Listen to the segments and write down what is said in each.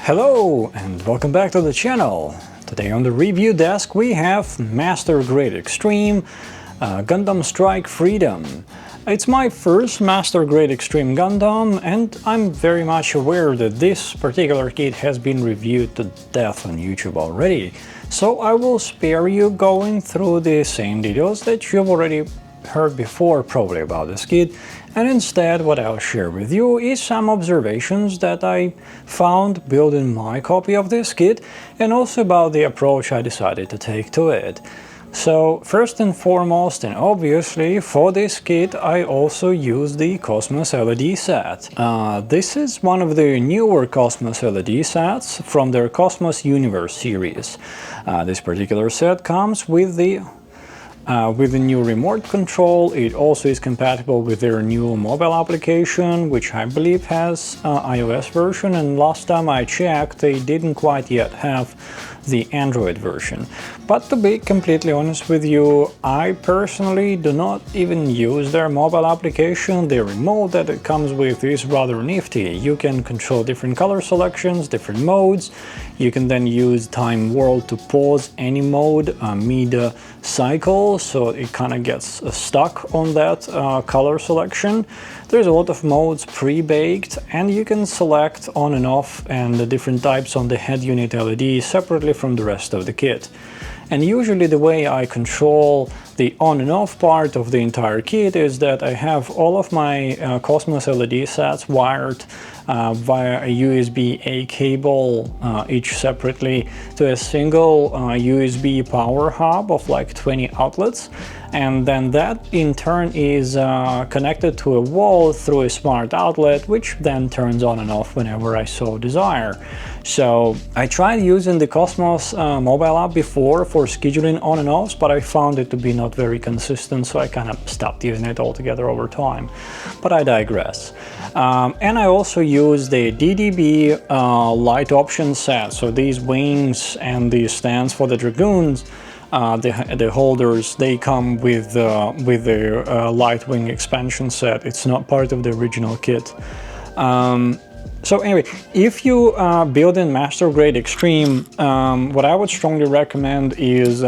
Hello and welcome back to the channel. Today on the review desk we have Master Grade Extreme Gundam Strike Freedom. It's my first Master Grade Extreme Gundam and I'm very much aware that this particular kit has been reviewed to death on YouTube already. So I will spare you going through the same details that you've already heard before probably about this kit, and instead what I'll share with you is some observations that I found building my copy of this kit and also about the approach I decided to take to it. So first and foremost, and obviously for this kit I also used the Cosmos LED set. This is one of the newer Cosmos LED sets from their Cosmos Universe series. This particular set comes with the new remote control. It also is compatible with their new mobile application, which I believe has iOS version, and last time I checked they didn't quite yet have the Android version. But to be completely honest with you, I personally do not even use their mobile application. The remote that it comes with is rather nifty. You can control different color selections, different modes. You can then use Time World to pause any mode mid-cycle, so it kind of gets stuck on that color selection. There's a lot of modes pre-baked, and you can select on and off and the different types on the head unit LED separately from the rest of the kit. And usually the way I control the on and off part of the entire kit is that I have all of my Cosmos LED sets wired via a USB-A cable, each separately, to a single USB power hub of like 20 outlets, and then that in turn is connected to a wall through a smart outlet, which then turns on and off whenever I so desire. So I tried using the Cosmos mobile app before for scheduling on and offs, but I found it to be not very consistent, so I kind of stopped using it altogether over time. But I digress. And I also use the DDB light option set, so these wings and the stands for the Dragoons, the holders, they come with the light wing expansion set. It's not part of the original kit. So anyway, if you build in Master Grade Extreme, what I would strongly recommend is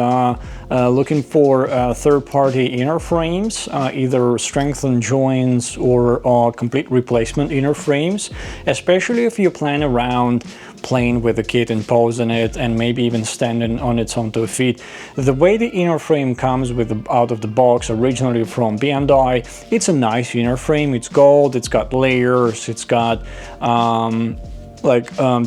looking for third-party inner frames, either strengthened joints or complete replacement inner frames, especially if you plan around playing with the kit and posing it and maybe even standing on its own 2 feet. The way the inner frame comes out of the box originally from Bandai, it's a nice inner frame. It's gold, it's got layers, it's got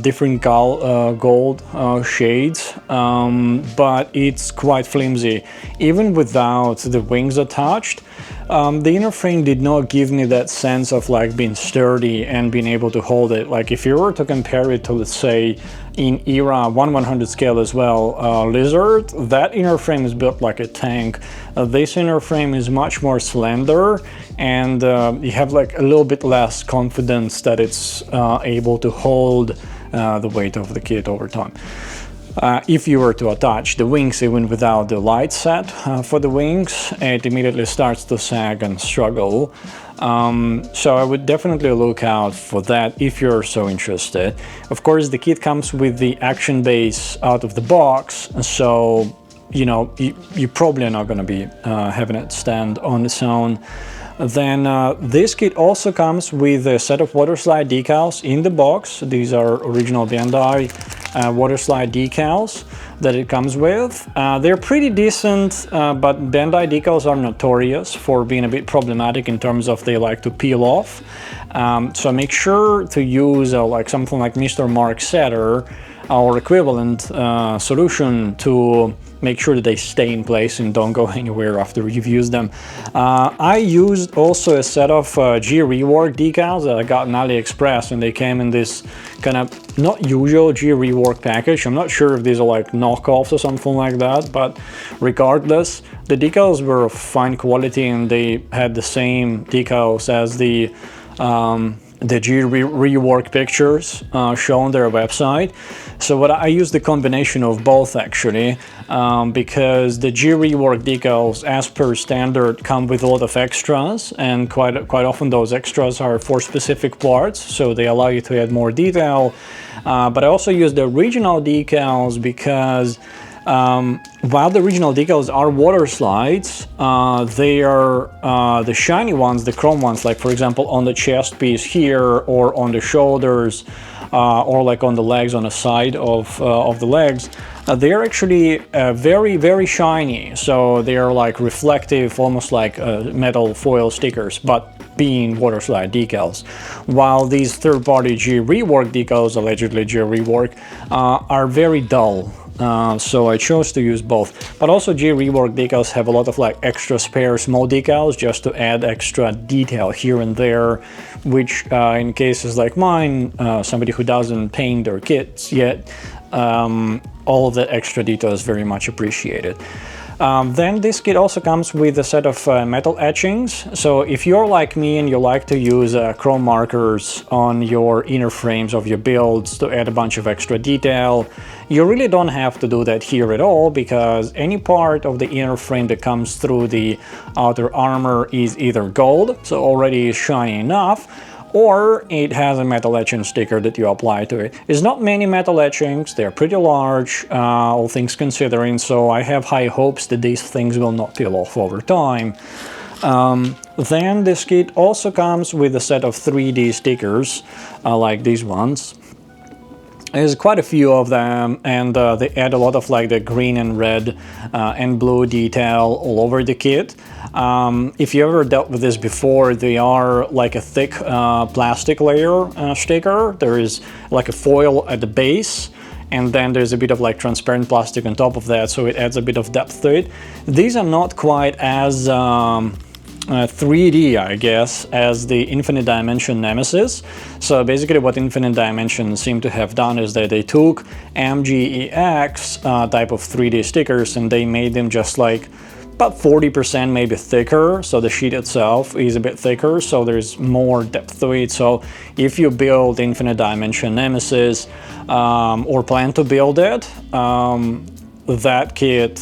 different gold shades, but it's quite flimsy. Even without the wings attached, the inner frame did not give me that sense of like being sturdy and being able to hold it. Like if you were to compare it to, let's say, in era 1/100 scale as well, Lizard, that inner frame is built like a tank. This inner frame is much more slender, and you have like a little bit less confidence that it's able to hold the weight of the kit over time. If you were to attach the wings even without the light set for the wings, it immediately starts to sag and struggle. So I would definitely look out for that if you're so interested. Of course, the kit comes with the action base out of the box, so you know you probably are not going to be having it stand on its own. Then this kit also comes with a set of water slide decals in the box. These are original Bandai water slide decals that it comes with. They're pretty decent, but Bandai decals are notorious for being a bit problematic in terms of they like to peel off. So make sure to use like something like Mr. Mark Setter or equivalent solution to make sure that they stay in place and don't go anywhere after you've used them. I used also a set of G-Rework decals that I got on AliExpress, and they came in this kind of not usual G-Rework package. I'm not sure if these are like knockoffs or something like that, but regardless, the decals were of fine quality and they had the same decals as the the G rework pictures shown on their website. So what I use the combination of both actually, because the G rework decals as per standard come with a lot of extras, and quite often those extras are for specific parts, so they allow you to add more detail. But I also use the original decals because while the original decals are water slides, they are the shiny ones, the chrome ones, like for example on the chest piece here, or on the shoulders, or like on the legs, on the side of the legs. They are actually very shiny, so they are like reflective, almost like metal foil stickers, but being water slide decals. While these third-party G rework decals, allegedly G rework, are very dull. So I chose to use both. But also G rework decals have a lot of like extra spare small decals just to add extra detail here and there, which in cases like mine, somebody who doesn't paint their kits yet, all of that extra detail is very much appreciated. Then this kit also comes with a set of metal etchings. So if you're like me and you like to use chrome markers on your inner frames of your builds to add a bunch of extra detail, you really don't have to do that here at all, because any part of the inner frame that comes through the outer armor is either gold, so already is shiny enough, or it has a metal etching sticker that you apply to it. There's not many metal etchings, they're pretty large, all things considering, so I have high hopes that these things will not peel off over time. Then this kit also comes with a set of 3D stickers, like these ones. There's quite a few of them, and they add a lot of like the green and red and blue detail all over the kit. If you ever dealt with this before, they are like a thick plastic layer sticker. There is like a foil at the base, and then there's a bit of like transparent plastic on top of that, so it adds a bit of depth to it. These are not quite as 3D, I guess, as the Infinite Dimension Nemesis. So basically what Infinite Dimension seem to have done is that they took MGEX type of 3D stickers and they made them just like about 40% maybe thicker, so the sheet itself is a bit thicker, so there's more depth to it. So if you build Infinite Dimension Nemesis or plan to build it, that kit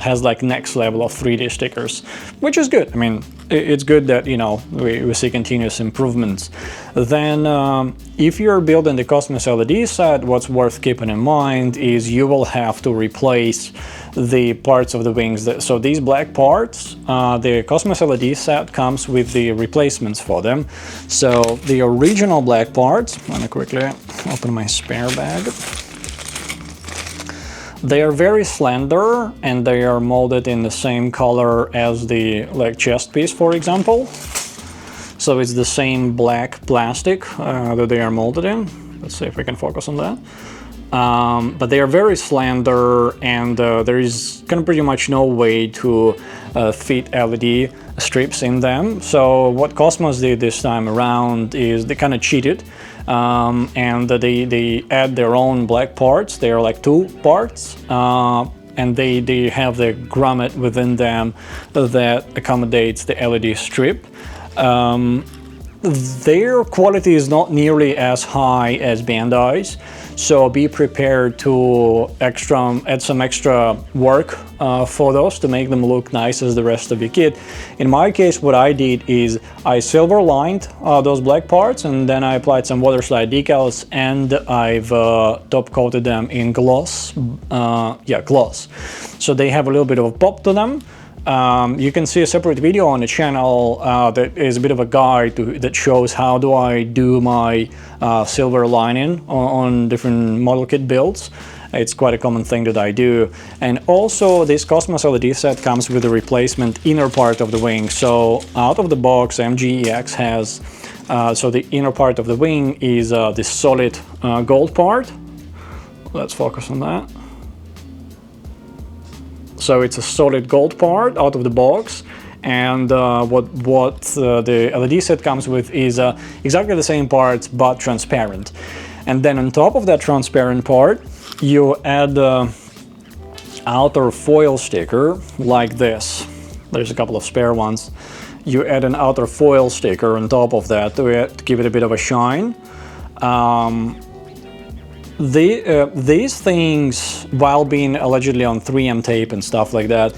has like next level of 3D stickers, which is good. I mean, it's good that, you know, we see continuous improvements. Then if you're building the Cosmos LED set, what's worth keeping in mind is you will have to replace the parts of the wings. So these black parts, the Cosmos LED set comes with the replacements for them. So the original black parts, let me quickly open my spare bag. They are very slender and they are molded in the same color as the like chest piece, for example. So it's the same black plastic that they are molded in. Let's see if we can focus on that. But they are very slender, and there is kind of pretty much no way to fit LED strips in them. So what Cosmos did this time around is they kind of cheated, and they add their own black parts. They are like 2 parts, and they have the grommet within them that accommodates the LED strip. Their quality is not nearly as high as Bandai's, so be prepared to add some extra work for those to make them look nice as the rest of the kit. In my case, what I did is I silver lined those black parts, and then I applied some water slide decals, and I've top coated them in gloss. Gloss. So they have a little bit of a pop to them. You can see a separate video on the channel that is a bit of a guide that shows how do I do my silver lining on different model kit builds. It's quite a common thing that I do. And also this Cosmos LED set comes with a replacement inner part of the wing. So out of the box, MGEX has, so the inner part of the wing is this solid gold part. Let's focus on that. So it's a solid gold part out of the box, and what the LED set comes with is exactly the same parts but transparent. And then on top of that transparent part, you add the outer foil sticker like this. There's a couple of spare ones. you add an outer foil sticker on top of that to give it a bit of a shine. These things, while being allegedly on 3M tape and stuff like that,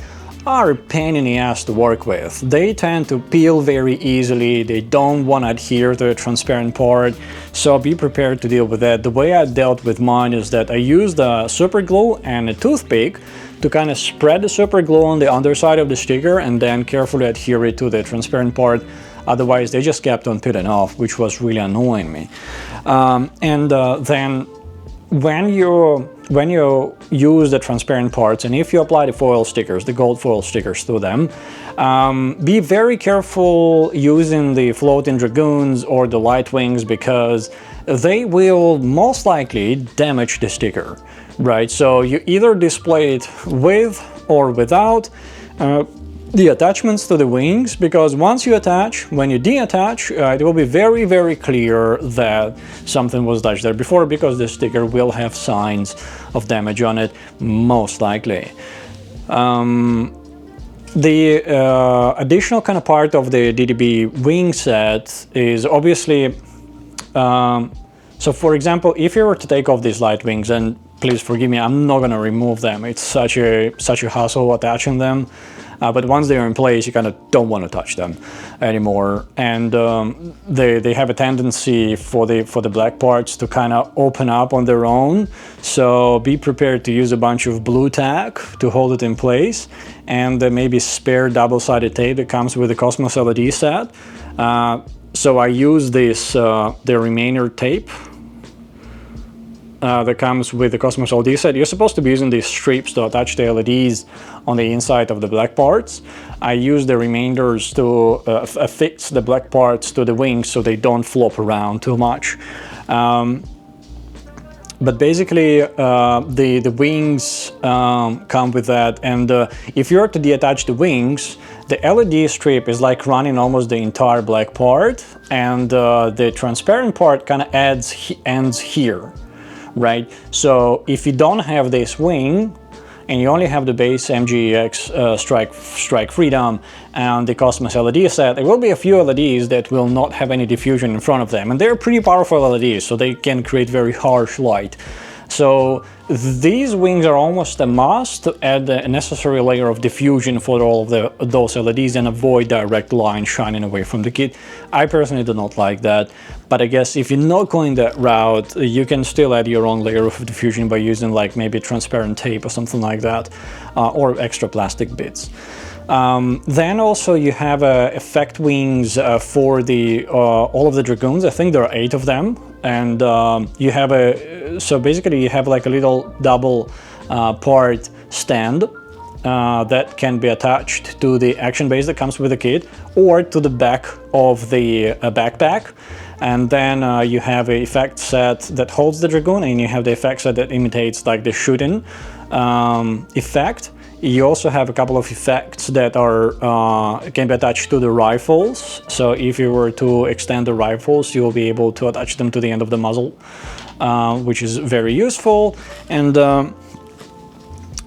are a pain in the ass to work with. They tend to peel very easily, they don't want to adhere to the transparent part, so be prepared to deal with that. The way I dealt with mine is that I used a super glue and a toothpick to kind of spread the super glue on the underside of the sticker and then carefully adhere it to the transparent part. Otherwise they just kept on peeling off, which was really annoying me. Then when you use the transparent parts, and if you apply the foil stickers, the gold foil stickers to them, be very careful using the floating dragoons or the light wings, because they will most likely damage the sticker, right? So you either display it with or without the attachments to the wings, because once you attach, when you deattach, it will be very, very clear that something was touched there before, because the sticker will have signs of damage on it, most likely. The additional kind of part of the DDB wing set is obviously, so for example, if you were to take off these light wings, and please forgive me, I'm not going to remove them, it's such a hassle attaching them. But once they are in place, you kind of don't want to touch them anymore, and they have a tendency for the black parts to kind of open up on their own. So be prepared to use a bunch of blue tack to hold it in place, and maybe spare double-sided tape that comes with the Cosmos LED set. So I use this the remainder tape that comes with the Cosmos LED set. You're supposed to be using these strips to attach the LEDs on the inside of the black parts. I use the remainders to affix the black parts to the wings so they don't flop around too much. But basically the wings come with that, and if you were to deattach the wings, the LED strip is like running almost the entire black part, and the transparent part kind of ends here. Right, so if you don't have this wing and you only have the base MGEX Strike Freedom and the Cosmos LED set, there will be a few LEDs that will not have any diffusion in front of them, and they're pretty powerful LEDs, so they can create very harsh light. So these wings are almost a must to add a necessary layer of diffusion for all of those LEDs and avoid direct line shining away from the kit. I personally do not like that, but I guess if you're not going that route, you can still add your own layer of diffusion by using like maybe transparent tape or something like that, or extra plastic bits. Then also you have effect wings for the all of the Dragoons. I think there are 8 of them, and you have so basically you have like a little double part stand that can be attached to the action base that comes with the kit, or to the back of the backpack. And then you have an effect set that holds the Dragoon, and you have the effect set that imitates like the shooting effect. You also have a couple of effects that are can be attached to the rifles. So if you were to extend the rifles, you will be able to attach them to the end of the muzzle, which is very useful. And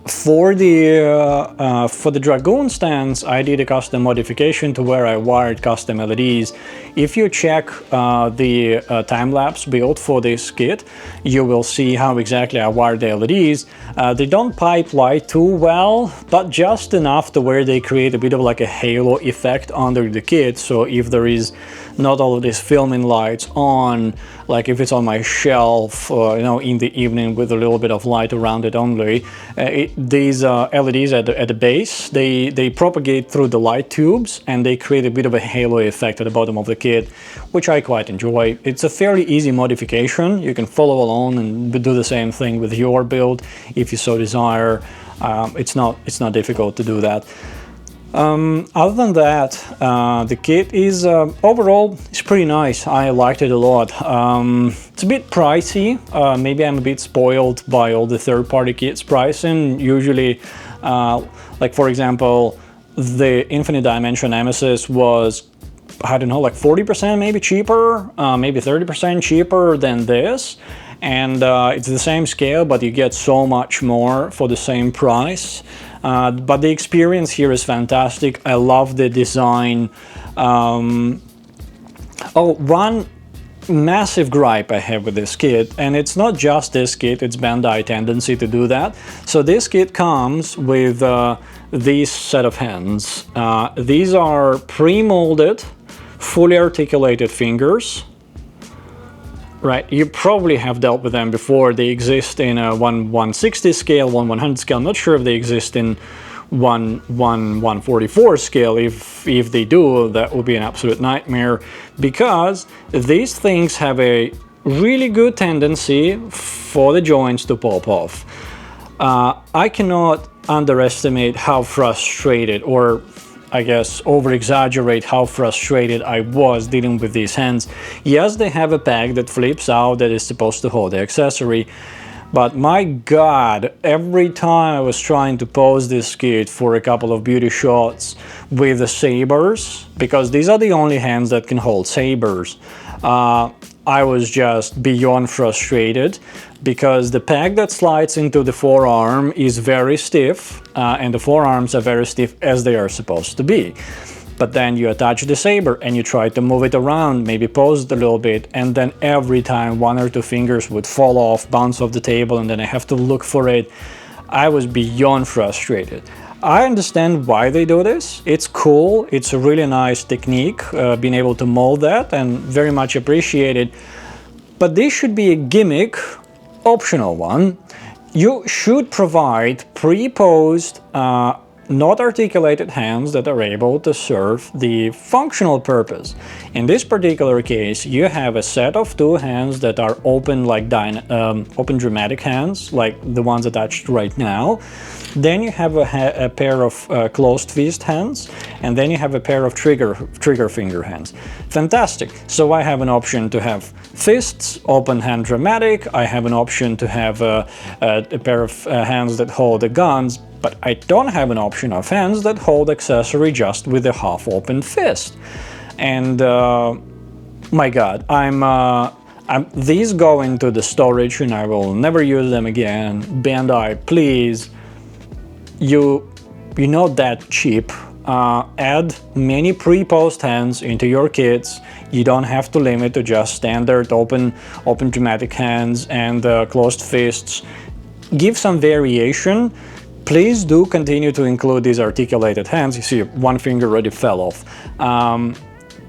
for the Dragoon stands, I did a custom modification to where I wired custom LEDs. If you check the time-lapse build for this kit, you will see how exactly I wired the LEDs. They don't pipe light too well, but just enough to where they create a bit of like a halo effect under the kit. So if there is not all of these filming lights on, like if it's on my shelf, you know, in the evening with a little bit of light around it only, these LEDs at the base, they propagate through the light tubes, and they create a bit of a halo effect at the bottom of the kit, which I quite enjoy. It's a fairly easy modification. You can follow along and do the same thing with your build if you so desire. It's not difficult to do that. Other than that, the kit is overall it's pretty nice. I liked it a lot. It's a bit pricey. Maybe I'm a bit spoiled by all the third-party kits pricing. Usually, like for example, the Infinite Dimension Nemesis was, I don't know, like 40% maybe cheaper, maybe 30% cheaper than this. And it's the same scale, but you get so much more for the same price. but the experience here is fantastic. I love the design. Oh, one massive gripe I have with this kit, and it's not just this kit, it's Bandai tendency to do that. So this kit comes with these set of hands. These are pre-molded, fully articulated fingers. Right, you probably have dealt with them before. They exist in a 1/160 scale, 1/100 scale. I'm not sure if they exist in 1/144 scale. If they do, that would be an absolute nightmare, because these things have a really good tendency for the joints to pop off. I cannot underestimate how frustrated, or I guess over-exaggerate how frustrated I was dealing with these hands. Yes, they have a peg that flips out that is supposed to hold the accessory, but my god, every time I was trying to pose this kit for a couple of beauty shots with the sabers, because these are the only hands that can hold sabers, I was just beyond frustrated, because the peg that slides into the forearm is very stiff, and the forearms are very stiff as they are supposed to be. But then you attach the saber and you try to move it around, maybe pose it a little bit, and then every time 1 or 2 fingers would fall off, bounce off the table, and then I have to look for it. I was beyond frustrated. I understand why they do this. It's cool. It's a really nice technique, being able to mold that, and very much appreciated. But this should be a gimmick, optional one. You should provide pre-posed, not articulated hands that are able to serve the functional purpose. In this particular case, you have a set of 2 hands that are open, like open dramatic hands, like the ones attached right now. Then you have a pair of closed fist hands, and then you have a pair of trigger finger hands. Fantastic. So I have an option to have fists, open hand dramatic. I have an option to have a pair of hands that hold the guns, but I don't have an option of hands that hold accessory just with a half-open fist. And my god, these go into the storage and I will never use them again. Bandai, please, you're not that cheap. Add many pre-posed hands into your kits. You don't have to limit to just standard open dramatic hands and closed fists. Give some variation. Please do continue to include these articulated hands. You see, 1 finger already fell off.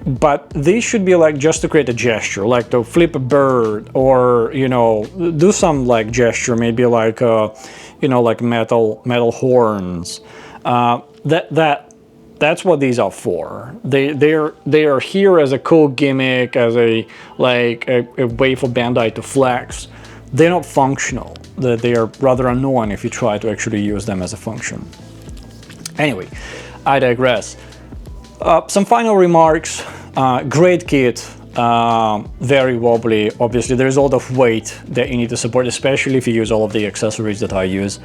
But these should be like just to create a gesture, like to flip a bird, or, you know, do some like gesture, maybe like, you know, like metal horns. That's what these are for. They are here as a cool gimmick, as a way for Bandai to flex. They're not functional. They are rather annoying if you try to actually use them as a function. Anyway, I digress. Some final remarks. Great kit, very wobbly. Obviously, there's a lot of weight that you need to support, especially if you use all of the accessories that I use.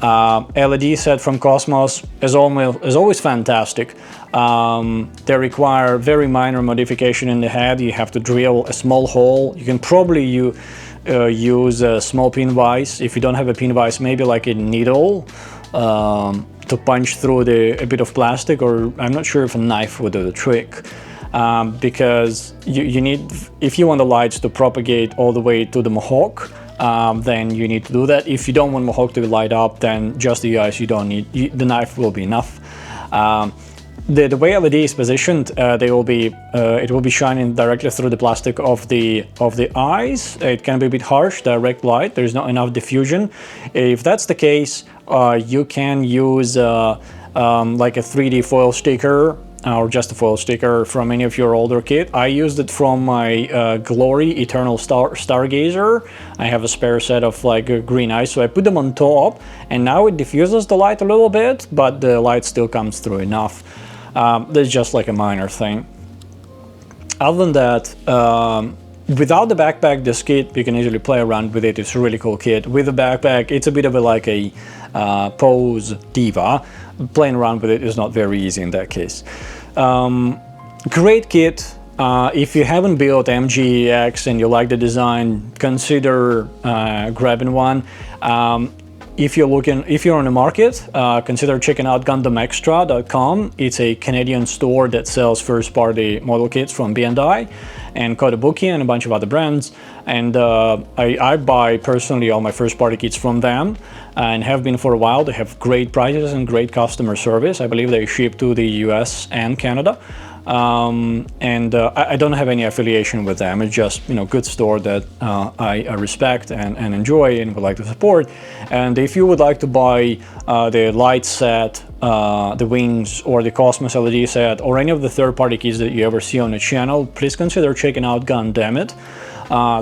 LED set from Cosmos is always fantastic. They require very minor modification in the head. You have to drill a small hole. You can probably use a small pin vise. If you don't have a pin vise, maybe like a needle to punch through a bit of plastic, or I'm not sure if a knife would do the trick. Because you need, if you want the lights to propagate all the way to the Mohawk, then you need to do that. If you don't want Mohawk to light up, then just the eyes, you don't need, the knife will be enough. The way LED is positioned, it will be shining directly through the plastic of the eyes. It can be a bit harsh, direct light. There's not enough diffusion. If that's the case, you can use like a 3D foil sticker, or just a foil sticker from any of your older kit. I used it from my Glory Eternal Stargazer. I have a spare set of like green eyes, so I put them on top, and now it diffuses the light a little bit, but the light still comes through enough. That's just like a minor thing. Other than that, without the backpack, this kit, you can easily play around with it. It's a really cool kit. With the backpack, it's a bit of like a pose diva. Playing around with it is not very easy in that case. Great kit. If you haven't built MGEX and you like the design, consider grabbing one. if you're on the market, consider checking out GundamExtra.com. It's a Canadian store that sells first-party model kits from Bandai and Kotobuki and a bunch of other brands. And I buy personally all my first-party kits from them and have been for a while. They have great prices and great customer service. I believe they ship to the US and Canada. I don't have any affiliation with them. It's just, you know, good store that I respect and enjoy and would like to support. And if you would like to buy the light set, the wings, or the Cosmos LED set, or any of the third-party kits that you ever see on the channel, please consider checking out Gundam.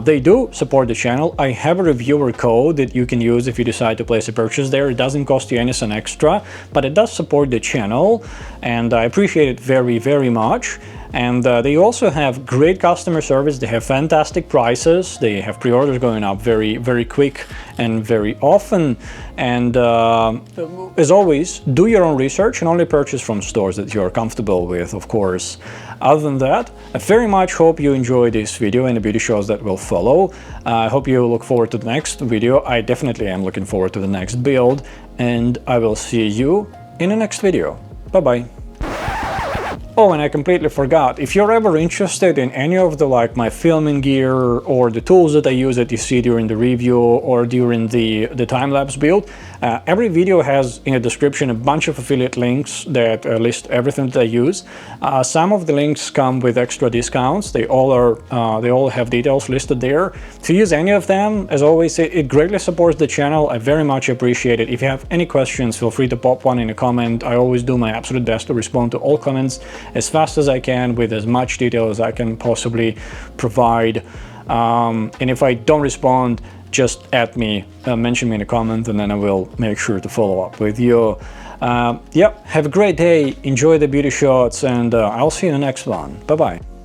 They do support the channel. I have a reviewer code that you can use if you decide to place a purchase there. It doesn't cost you any cent extra, but it does support the channel, and I appreciate it very, very much. And they also have great customer service. They have fantastic prices. They have pre-orders going up very, very quick and very often. And as always, do your own research and only purchase from stores that you're comfortable with, of course. Other than that, I very much hope you enjoy this video and the beauty shows that will follow. I hope you look forward to the next video. I definitely am looking forward to the next build, and I will see you in the next video. Bye-bye. Oh, and I completely forgot, if you're ever interested in any of the my filming gear or the tools that I use that you see during the review or during the time-lapse build, every video has in the description a bunch of affiliate links that list everything that I use. Some of the links come with extra discounts. They all have details listed there. To use any of them, as always, it greatly supports the channel. I very much appreciate it. If you have any questions, feel free to pop one in a comment. I always do my absolute best to respond to all comments as fast as I can with as much detail as I can possibly provide. And if I don't respond, just mention me in a comment, and then I will make sure to follow up with you. Yeah, have a great day, enjoy the beauty shots, and I'll see you in the next one. Bye-bye.